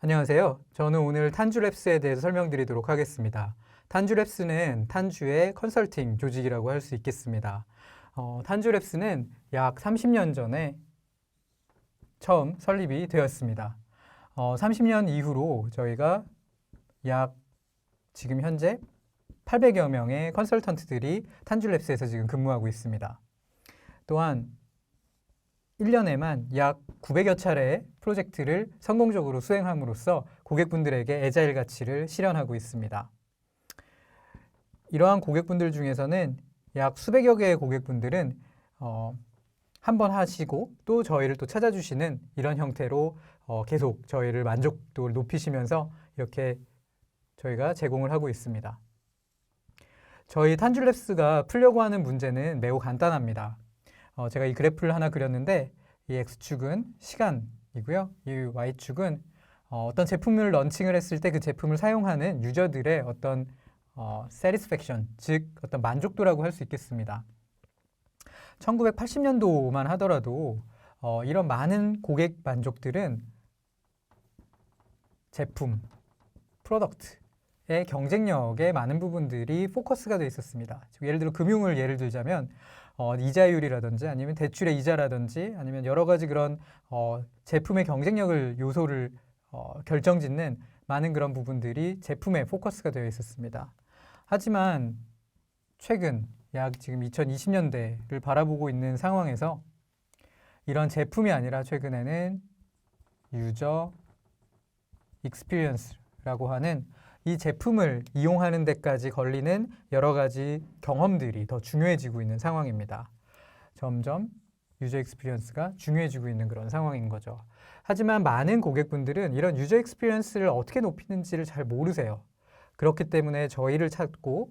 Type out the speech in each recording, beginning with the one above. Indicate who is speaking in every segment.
Speaker 1: 안녕하세요. 저는 오늘 탄주랩스에 대해서 설명드리도록 하겠습니다. 탄주랩스는 탄주의 컨설팅 조직이라고 할 수 있겠습니다. 탄주랩스는 약 30년 전에 처음 설립이 되었습니다. 30년 이후로 저희가 약 지금 현재 800여 명의 컨설턴트들이 탄주랩스에서 지금 근무하고 있습니다. 또한 1년에만 약 900여 차례의 프로젝트를 성공적으로 수행함으로써 고객분들에게 애자일 가치를 실현하고 있습니다. 이러한 고객분들 중에서는 약 수백여 개의 고객분들은 한 번 하시고 또 저희를 또 찾아주시는 이런 형태로 계속 저희를 만족도를 높이시면서 이렇게 저희가 제공을 하고 있습니다. 저희 탄주랩스가 풀려고 하는 문제는 매우 간단합니다. 제가 이 그래프를 하나 그렸는데 이 X축은 시간이고요. 이 Y축은 어떤 제품을 런칭을 했을 때 그 제품을 사용하는 유저들의 어떤 satisfaction, 즉 어떤 만족도라고 할 수 있겠습니다. 1980년도만 하더라도 이런 많은 고객 만족들은 제품, 프로덕트의 경쟁력의 많은 부분들이 포커스가 되어 있었습니다. 예를 들어 금융을 예를 들자면 이자율이라든지 아니면 대출의 이자라든지 아니면 여러 가지 그런 제품의 경쟁력을 요소를 결정짓는 많은 그런 부분들이 제품에 포커스가 되어 있었습니다. 하지만 최근 약 지금 2020년대를 바라보고 있는 상황에서 이런 제품이 아니라 최근에는 유저 익스피리언스라고 하는 이 제품을 이용하는 데까지 걸리는 여러 가지 경험들이 더 중요해지고 있는 상황입니다. 점점 유저 익스피리언스가 중요해지고 있는 그런 상황인 거죠. 하지만 많은 고객분들은 이런 유저 익스피리언스를 어떻게 높이는지를 잘 모르세요. 그렇기 때문에 저희를 찾고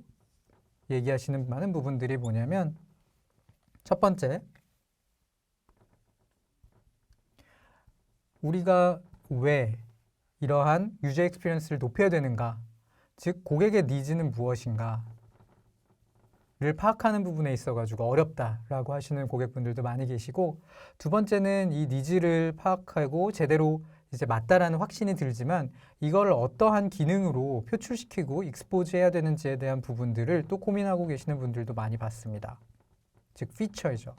Speaker 1: 얘기하시는 많은 부분들이 뭐냐면 첫 번째, 우리가 왜 이러한 유저 익스피리언스를 높여야 되는가, 즉 고객의 니즈는 무엇인가를 파악하는 부분에 있어가지고 어렵다라고 하시는 고객분들도 많이 계시고, 두 번째는 이 니즈를 파악하고 제대로 이제 맞다라는 확신이 들지만 이걸 어떠한 기능으로 표출시키고 익스포즈 해야 되는지에 대한 부분들을 또 고민하고 계시는 분들도 많이 봤습니다. 즉 피처이죠.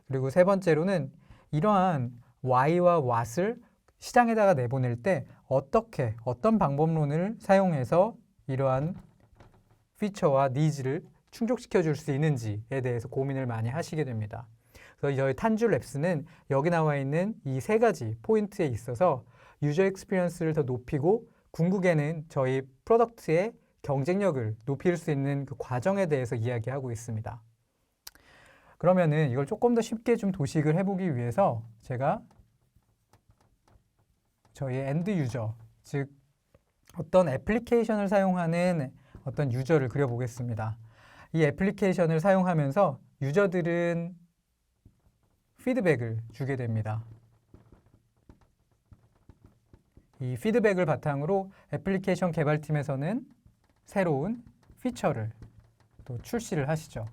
Speaker 1: 그리고 세 번째로는 이러한 why와 what을 시장에다가 내보낼 때 어떤 방법론을 사용해서 이러한 피처와 니즈를 충족시켜 줄 수 있는지에 대해서 고민을 많이 하시게 됩니다. 그래서 저희 탄주랩스는 여기 나와 있는 이 세 가지 포인트에 있어서 유저 익스피리언스를 더 높이고 궁극에는 저희 프로덕트의 경쟁력을 높일 수 있는 그 과정에 대해서 이야기하고 있습니다. 그러면은 이걸 조금 더 쉽게 좀 도식을 해보기 위해서 제가 저희 엔드 유저, 즉 어떤 애플리케이션을 사용하는 어떤 유저를 그려보겠습니다. 이 애플리케이션을 사용하면서 유저들은 피드백을 주게 됩니다. 이 피드백을 바탕으로 애플리케이션 개발팀에서는 새로운 피처를 또 출시를 하시죠.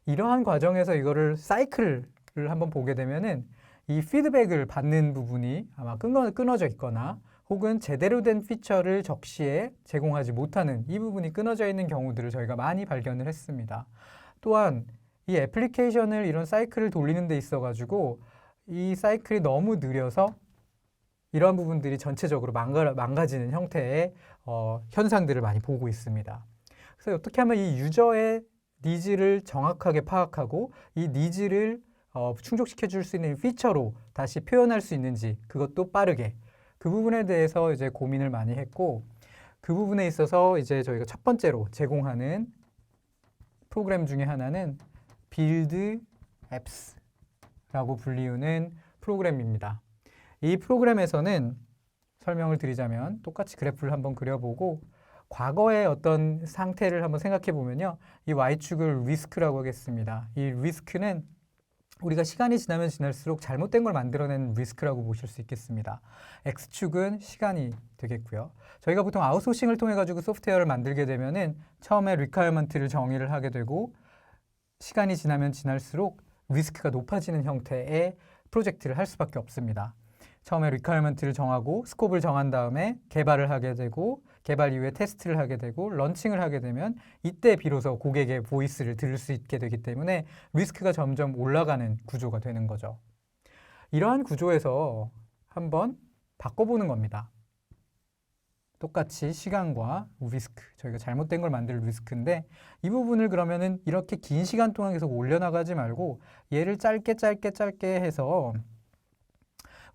Speaker 1: 이러한 과정에서 이거를 사이클을 한번 보게 되면은 이 피드백을 받는 부분이 아마 끊어져 있거나 혹은 제대로 된 피처를 적시에 제공하지 못하는 이 부분이 끊어져 있는 경우들을 저희가 많이 발견을 했습니다. 또한 이 애플리케이션을 이런 사이클을 돌리는 데 있어 가지고 이 사이클이 너무 느려서 이러한 부분들이 전체적으로 망가지는 형태의 현상들을 많이 보고 있습니다. 그래서 어떻게 하면 이 유저의 니즈를 정확하게 파악하고 이 니즈를 충족시켜 줄 수 있는 피처로 다시 표현할 수 있는지, 그것도 빠르게, 그 부분에 대해서 이제 고민을 많이 했고, 그 부분에 있어서 이제 저희가 첫 번째로 제공하는 프로그램 중에 하나는 Build Apps라고 불리우는 프로그램입니다. 이 프로그램에서는 설명을 드리자면 똑같이 그래프를 한번 그려보고 과거의 어떤 상태를 한번 생각해 보면요, 이 Y축을 리스크라고 하겠습니다. 이 리스크는 우리가 시간이 지나면 지날수록 잘못된 걸 만들어낸 리스크라고 보실 수 있겠습니다. X축은 시간이 되겠고요. 저희가 보통 아웃소싱을 통해 가지고 소프트웨어를 만들게 되면은 처음에 리퀘어먼트를 정의를 하게 되고 시간이 지나면 지날수록 리스크가 높아지는 형태의 프로젝트를 할 수밖에 없습니다. 처음에 requirement를 정하고 스코프를 정한 다음에 개발을 하게 되고 개발 이후에 테스트를 하게 되고 런칭을 하게 되면 이때 비로소 고객의 보이스를 들을 수 있게 되기 때문에 리스크가 점점 올라가는 구조가 되는 거죠. 이러한 구조에서 한번 바꿔보는 겁니다. 똑같이 시간과 리스크, 저희가 잘못된 걸 만들 리스크인데 이 부분을 그러면은 이렇게 긴 시간 동안 계속 올려나가지 말고 얘를 짧게 해서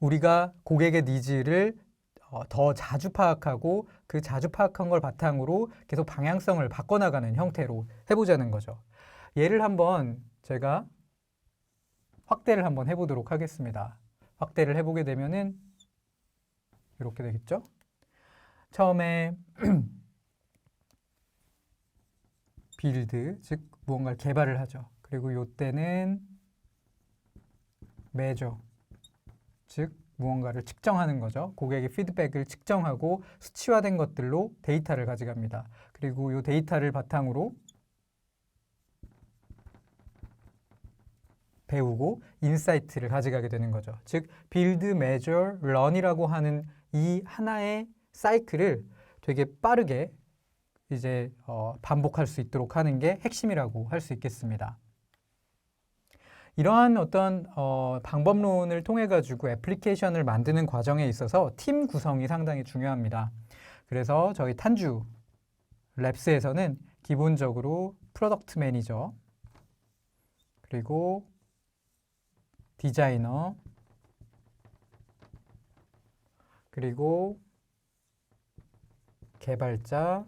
Speaker 1: 우리가 고객의 니즈를 더 자주 파악하고 그 자주 파악한 걸 바탕으로 계속 방향성을 바꿔나가는 형태로 해보자는 거죠. 얘를 한번 제가 확대를 한번 해보도록 하겠습니다. 확대를 해보게 되면은 이렇게 되겠죠? 처음에 빌드, 즉 무언가를 개발을 하죠. 그리고 이때는 measure, 즉 무언가를 측정하는 거죠. 고객의 피드백을 측정하고 수치화된 것들로 데이터를 가져갑니다. 그리고 이 데이터를 바탕으로 배우고 인사이트를 가져가게 되는 거죠. 즉 build, measure, learn이라고 하는 이 하나의 사이클을 되게 빠르게 이제 반복할 수 있도록 하는 게 핵심이라고 할 수 있겠습니다. 이러한 어떤 방법론을 통해 가지고 애플리케이션을 만드는 과정에 있어서 팀 구성이 상당히 중요합니다. 그래서 저희 탄주 랩스에서는 기본적으로 프로덕트 매니저 그리고 디자이너 그리고 개발자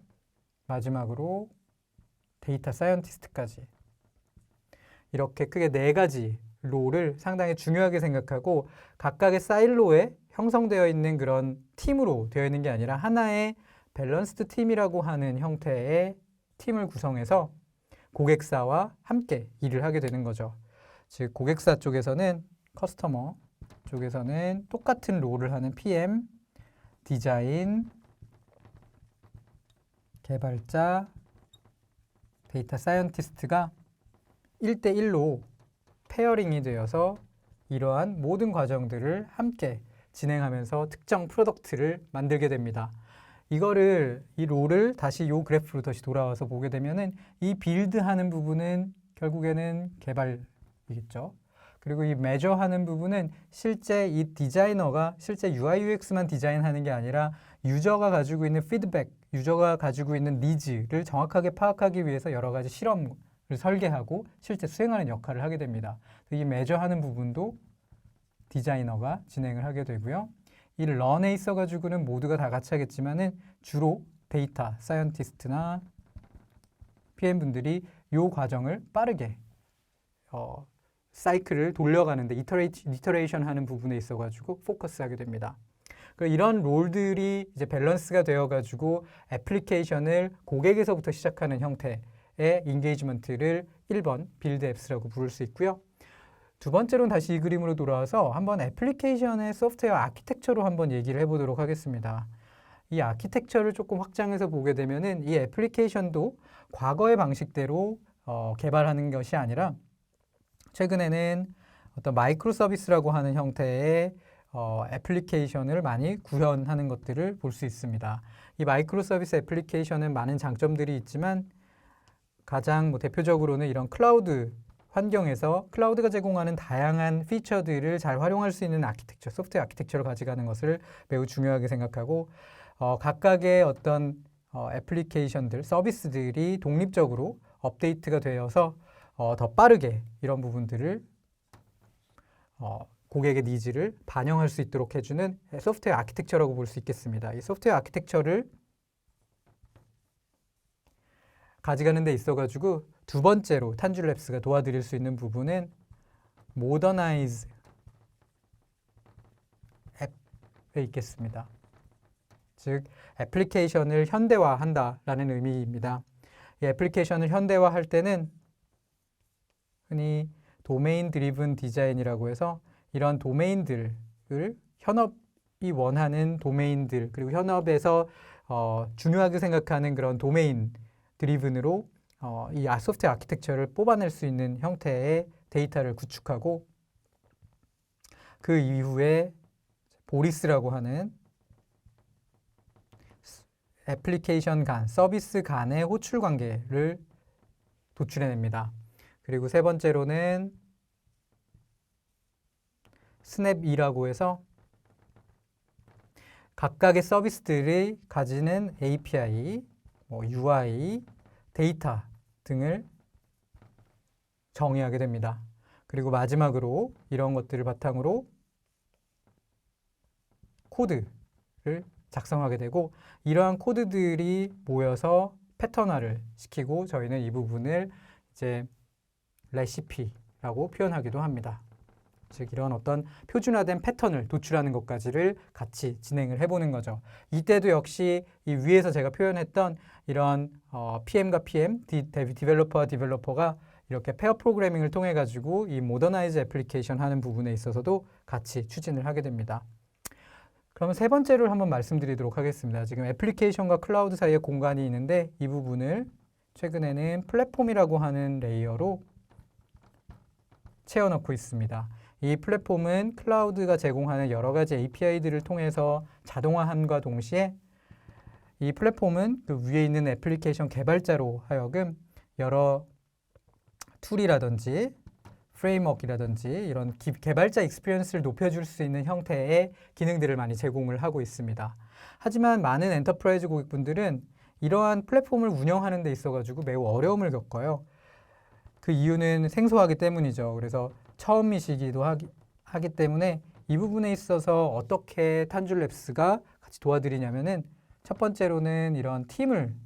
Speaker 1: 마지막으로 데이터 사이언티스트까지 이렇게 크게 4가지 롤을 상당히 중요하게 생각하고 각각의 사일로에 형성되어 있는 그런 팀으로 되어 있는 게 아니라 하나의 밸런스드 팀이라고 하는 형태의 팀을 구성해서 고객사와 함께 일을 하게 되는 거죠. 즉 고객사 쪽에서는 커스터머 쪽에서는 똑같은 롤을 하는 PM, 디자인, 개발자, 데이터 사이언티스트가 1대1로 페어링이 되어서 이러한 모든 과정들을 함께 진행하면서 특정 프로덕트를 만들게 됩니다. 이 롤을 다시 이 그래프로 다시 돌아와서 보게 되면은 이 빌드 하는 부분은 결국에는 개발이겠죠. 그리고 이 measure 하는 부분은 실제 이 디자이너가 실제 UI, UX만 디자인하는 게 아니라 유저가 가지고 있는 피드백, 유저가 가지고 있는 니즈를 정확하게 파악하기 위해서 여러 가지 실험을 설계하고 실제 수행하는 역할을 하게 됩니다. 이 measure 하는 부분도 디자이너가 진행을 하게 되고요. 이 런에 있어가지고는 모두가 다 같이 하겠지만은 주로 데이터 사이언티스트나 PM분들이 이 과정을 빠르게 사이클을 돌려가는데 이터레이션 하는 부분에 있어가지고 포커스하게 됩니다. 이런 롤들이 이제 밸런스가 되어가지고 애플리케이션을 고객에서부터 시작하는 형태의 인게이지먼트를 1번 빌드 앱스라고 부를 수 있고요. 두 번째로는 다시 이 그림으로 돌아와서 한번 애플리케이션의 소프트웨어 아키텍처로 한번 얘기를 해보도록 하겠습니다. 이 아키텍처를 조금 확장해서 보게 되면은 이 애플리케이션도 과거의 방식대로 개발하는 것이 아니라 최근에는 어떤 마이크로 서비스라고 하는 형태의 애플리케이션을 많이 구현하는 것들을 볼 수 있습니다. 이 마이크로 서비스 애플리케이션은 많은 장점들이 있지만 가장 대표적으로는 이런 클라우드 환경에서 클라우드가 제공하는 다양한 피처들을 잘 활용할 수 있는 아키텍처, 소프트웨어 아키텍처를 가져가는 것을 매우 중요하게 생각하고 각각의 어떤 애플리케이션들, 서비스들이 독립적으로 업데이트가 되어서 더 빠르게 이런 부분들을 고객의 니즈를 반영할 수 있도록 해주는 소프트웨어 아키텍처라고 볼 수 있겠습니다. 이 소프트웨어 아키텍처를 가져가는 데 있어가지고 두 번째로 탄줄랩스가 도와드릴 수 있는 부분은 모더나이즈 앱에 있겠습니다. 즉 애플리케이션을 현대화한다라는 의미입니다. 이 애플리케이션을 현대화할 때는 흔히 도메인 드리븐 디자인이라고 해서 이런 도메인들을 현업이 원하는 도메인들 그리고 현업에서 중요하게 생각하는 그런 도메인 드리븐으로 이 소프트웨어 아키텍처를 뽑아낼 수 있는 형태의 데이터를 구축하고 그 이후에 보리스라고 하는 애플리케이션 간, 서비스 간의 호출 관계를 도출해냅니다. 그리고 세 번째로는 스냅이라고 해서 각각의 서비스들이 가지는 API, UI, 데이터 등을 정의하게 됩니다. 그리고 마지막으로 이런 것들을 바탕으로 코드를 작성하게 되고, 이러한 코드들이 모여서 패턴화를 시키고 저희는 이 부분을 이제 레시피라고 표현하기도 합니다. 즉 이런 어떤 표준화된 패턴을 도출하는 것까지를 같이 진행을 해보는 거죠. 이때도 역시 이 위에서 제가 표현했던 이런 PM과 PM, 디벨로퍼와 디벨로퍼가 이렇게 페어 프로그래밍을 통해 가지고 이 모더나이즈 애플리케이션 하는 부분에 있어서도 같이 추진을 하게 됩니다. 그러면 세 번째를 한번 말씀드리도록 하겠습니다. 지금 애플리케이션과 클라우드 사이에 공간이 있는데 이 부분을 최근에는 플랫폼이라고 하는 레이어로 채워넣고 있습니다. 이 플랫폼은 클라우드가 제공하는 여러 가지 API들을 통해서 자동화함과 동시에 이 플랫폼은 그 위에 있는 애플리케이션 개발자로 하여금 여러 툴이라든지 프레임워크라든지 이런 개발자 익스피리언스를 높여줄 수 있는 형태의 기능들을 많이 제공을 하고 있습니다. 하지만 많은 엔터프라이즈 고객분들은 이러한 플랫폼을 운영하는 데 있어가지고 매우 어려움을 겪어요. 그 이유는 생소하기 때문이죠. 그래서 처음이시기도 하기 때문에 이 부분에 있어서 어떻게 탄줄랩스가 같이 도와드리냐면은 첫 번째로는 이런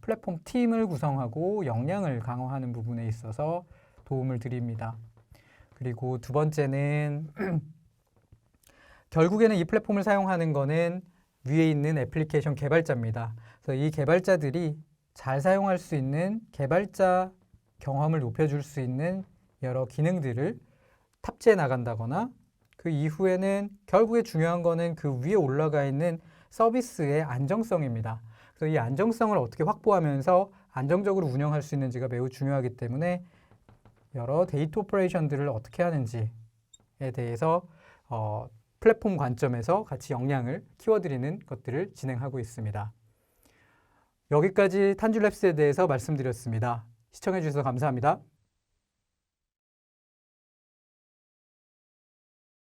Speaker 1: 플랫폼 팀을 구성하고 역량을 강화하는 부분에 있어서 도움을 드립니다. 그리고 두 번째는 결국에는 이 플랫폼을 사용하는 거는 위에 있는 애플리케이션 개발자입니다. 그래서 이 개발자들이 잘 사용할 수 있는 개발자 경험을 높여줄 수 있는 여러 기능들을 탑재해 나간다거나, 그 이후에는 결국에 중요한 거는 그 위에 올라가 있는 서비스의 안정성입니다. 그래서 이 안정성을 어떻게 확보하면서 안정적으로 운영할 수 있는지가 매우 중요하기 때문에 여러 데이터 오퍼레이션들을 어떻게 하는지에 대해서 플랫폼 관점에서 같이 역량을 키워드리는 것들을 진행하고 있습니다. 여기까지 탄줄랩스에 대해서 말씀드렸습니다. 시청해 주셔서 감사합니다.